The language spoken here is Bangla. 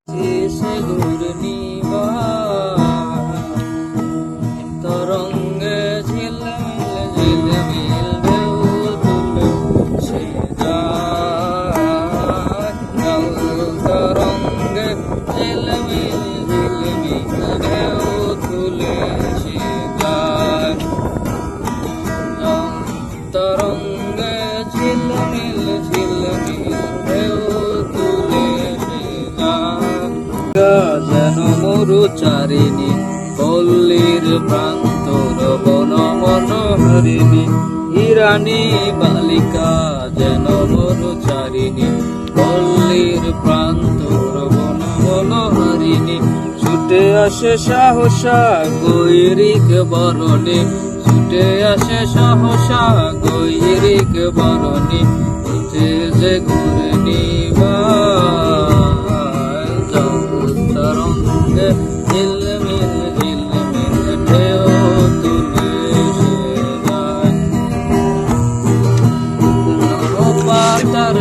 এসে ঘূর্ণিবা তরঙ্গে ঝিলমিল ঝিলমিল ঢেউ তুলে সে যায় তরঙ্গে ঝিলমিল ঝিলমিল ঢেউ তুলে সে যায় তরঙ্গে ঝিলমিল ঝিলমিল ঢেউ তুলে সে যায় যেন মরুচারিণী পল্লীর প্রান্তর বন মনোহরিণী ইরানী বালিকা যেন মরুচারিণী পল্লীর প্রান্তর বন মনোহরিণী ছুটে আসে সাহসা গৈরিক বরণে ছুটে আসে সাহসা গৈরিক বরণে উঠে যে ঘূর্ণিবা তরঙ্গে ঝিলমিল ঝিলমিল ঢেউ তুলে সে যায় পাতার